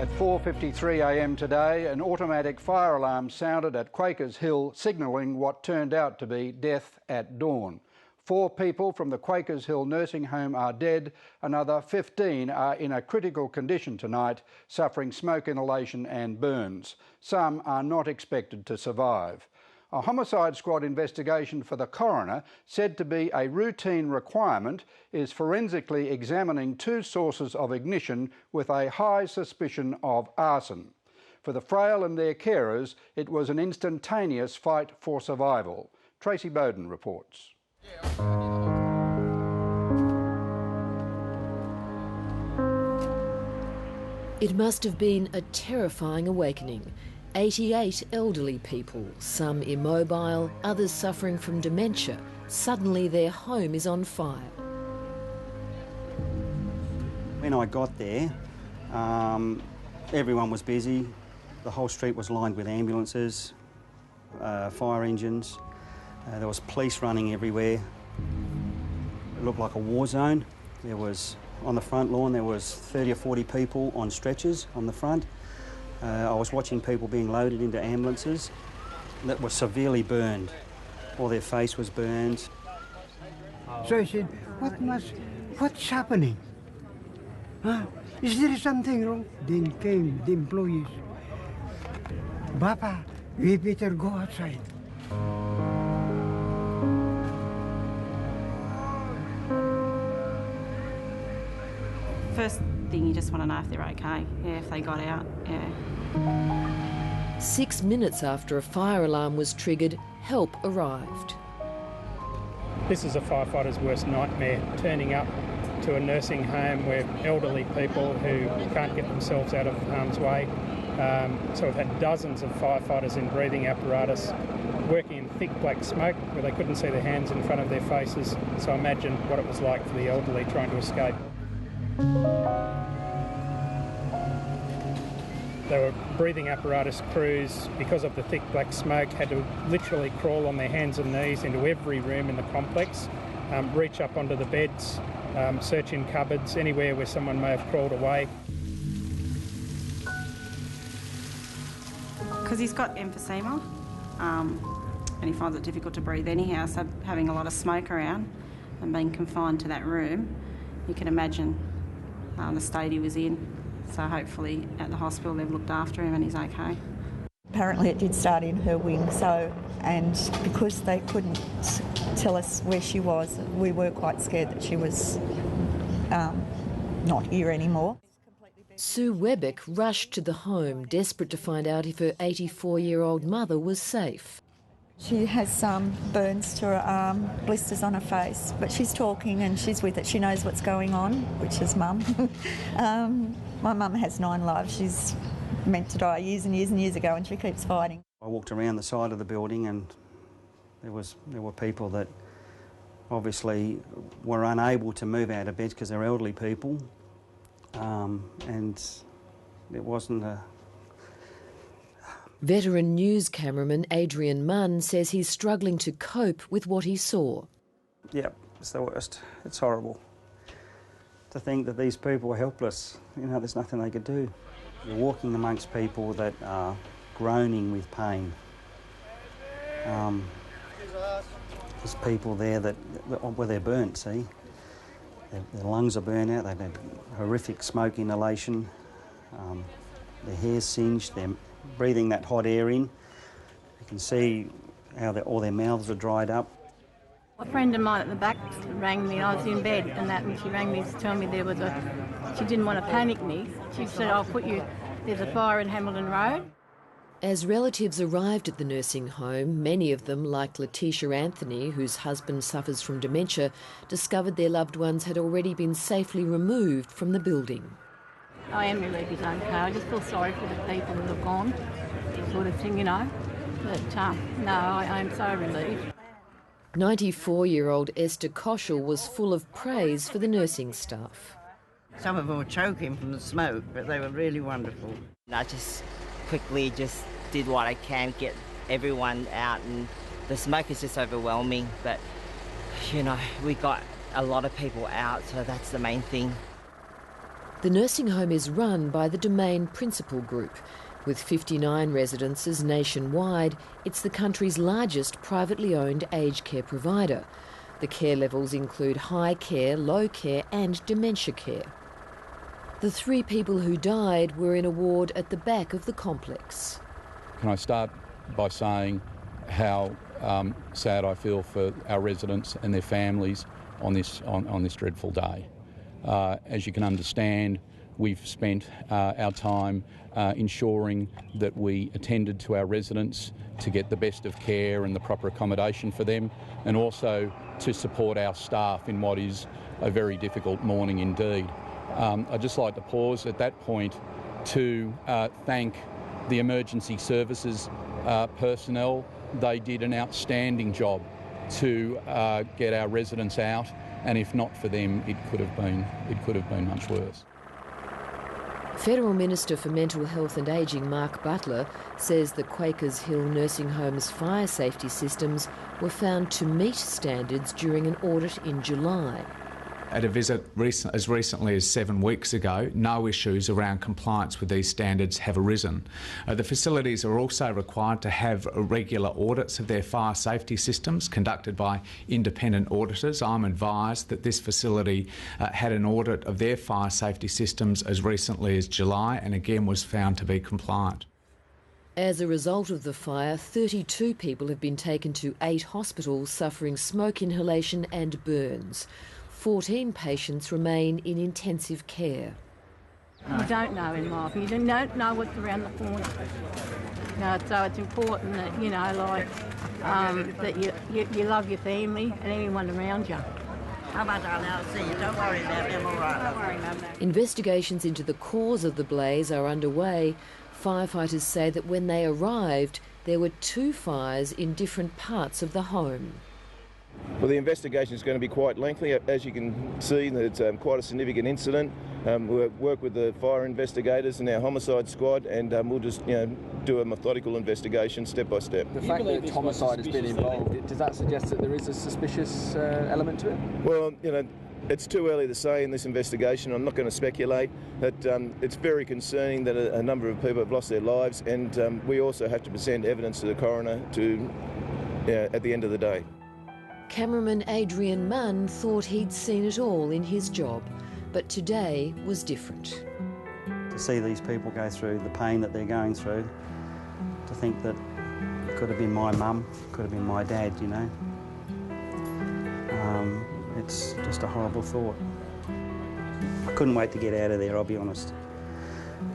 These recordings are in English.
At 4:53 a.m. today, an automatic fire alarm sounded at Quakers Hill, signalling what turned out to be death at dawn. 4 people from the Quakers Hill Nursing Home are dead. Another 15 are in a critical condition tonight, suffering smoke inhalation and burns. Some are not expected to survive. A homicide squad investigation for the coroner, said to be a routine requirement, is forensically examining 2 sources of ignition with a high suspicion of arson. For the frail and their carers, it was an instantaneous fight for survival. Tracy Bowden reports. It must have been a terrifying awakening. 88 elderly people, some immobile, others suffering from dementia. Suddenly their home is on fire. When I got there, everyone was busy. The whole street was lined with ambulances, fire engines. There was police running everywhere. It looked like a war zone. There was, on the front lawn, there was 30 or 40 people on stretchers on the front. I was watching people being loaded into ambulances that were severely burned. All their face was burned. So I said, what's happening? Huh? Is there something wrong? Then came the employees. Papa, we better go outside. First thing, you just want to know if they're okay, if they got out, 6 minutes after a fire alarm was triggered, help arrived. This is a firefighter's worst nightmare, turning up to a nursing home where elderly people who can't get themselves out of harm's way. So we've had dozens of firefighters in breathing apparatus, working in thick black smoke where they couldn't see their hands in front of their faces. So imagine what it was like for the elderly trying to escape. There were breathing apparatus crews, because of the thick black smoke, had to literally crawl on their hands and knees into every room in the complex, reach up onto the beds, search in cupboards, anywhere where someone may have crawled away. Because he's got emphysema and he finds it difficult to breathe anyhow, so having a lot of smoke around and being confined to that room, you can imagine the state he was in. So hopefully at the hospital they've looked after him and he's okay. Apparently it did start in her wing, and because they couldn't tell us where she was, we were quite scared that she was not here anymore. Sue WEBECK rushed to the home, desperate to find out if her 84-year-old mother was safe. She has some burns to her arm, blisters on her face, but she's talking and she's with it. She knows what's going on, which is Mum. My mum has 9 lives. She's meant to die years and years and years ago, and she keeps fighting. I walked around the side of the building and there were people that obviously were unable to move out of bed because they're elderly people, and it wasn't a... Veteran news cameraman ADRIAN MUNN says he's struggling to cope with what he saw. Yep, it's the worst. It's horrible to think that these people are helpless. You know, there's nothing they could do. You're walking amongst people that are groaning with pain. There's people there where they're burnt, see? Their lungs are burnt out, they've had horrific smoke inhalation, their hair's singed, they're breathing that hot air in. You can see how all their mouths are dried up. A friend of mine at the back rang me. I was in bed and she rang me to tell me she didn't want to panic me. She said, there's a fire in Hamilton Road. As relatives arrived at the nursing home, many of them, like LATICIA Anthony, whose husband suffers from dementia, discovered their loved ones had already been safely removed from the building. I am relieved he's okay. I just feel sorry for the people that have gone, sort of thing, you know. But no, I am so relieved. 94-year-old Esther Koschel was full of praise for the nursing staff. Some of them were choking from the smoke, but they were really wonderful. I just quickly did what I can, get everyone out, and the smoke is just overwhelming, but, you know, we got a lot of people out, so that's the main thing. The nursing home is run by the Domain Principal Group. With 59 residences nationwide, it's the country's largest privately owned aged care provider. The care levels include high care, low care and dementia care. The 3 people who died were in a ward at the back of the complex. Can I start by saying how sad I feel for our residents and their families on this dreadful day. As you can understand, we've spent our time ensuring that we attended to our residents to get the best of care and the proper accommodation for them, and also to support our staff in what is a very difficult morning indeed. I'd just like to pause at that point to thank the emergency services personnel. They did an outstanding job to get our residents out, and if not for them, it could have been much worse. Federal Minister for Mental Health and Ageing, Mark Butler, says the Quakers Hill Nursing Home's fire safety systems were found to meet standards during an audit in July. At a visit as recently as 7 weeks ago, no issues around compliance with these standards have arisen. The facilities are also required to have regular audits of their fire safety systems conducted by independent auditors. I'm advised that this facility had an audit of their fire safety systems as recently as July and again was found to be compliant. As a result of the fire, 32 people have been taken to 8 hospitals suffering smoke inhalation and burns. 14 patients remain in intensive care. You don't know in life. You don't know what's around the corner. So it's important that, that you love your family and everyone around you. How about I'll see you? Don't worry about them, all right? Don't worry about that. Investigations into the cause of the blaze are underway. Firefighters say that when they arrived, there were 2 fires in different parts of the home. Well, the investigation is going to be quite lengthy. As you can see, it's quite a significant incident. We'll work with the fire investigators and our homicide squad, and we'll just do a methodical investigation step by step. The fact that homicide has been involved, does that suggest that there is a suspicious element to it? Well, it's too early to say in this investigation. I'm not going to speculate. But it's very concerning that a number of people have lost their lives, and we also have to present evidence to the coroner at the end of the day. Cameraman ADRIAN MUNN thought he'd seen it all in his job, but today was different. To see these people go through the pain that they're going through, to think that it could have been my mum, could have been my dad, it's just a horrible thought. I couldn't wait to get out of there, I'll be honest.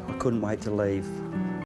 I couldn't wait to leave.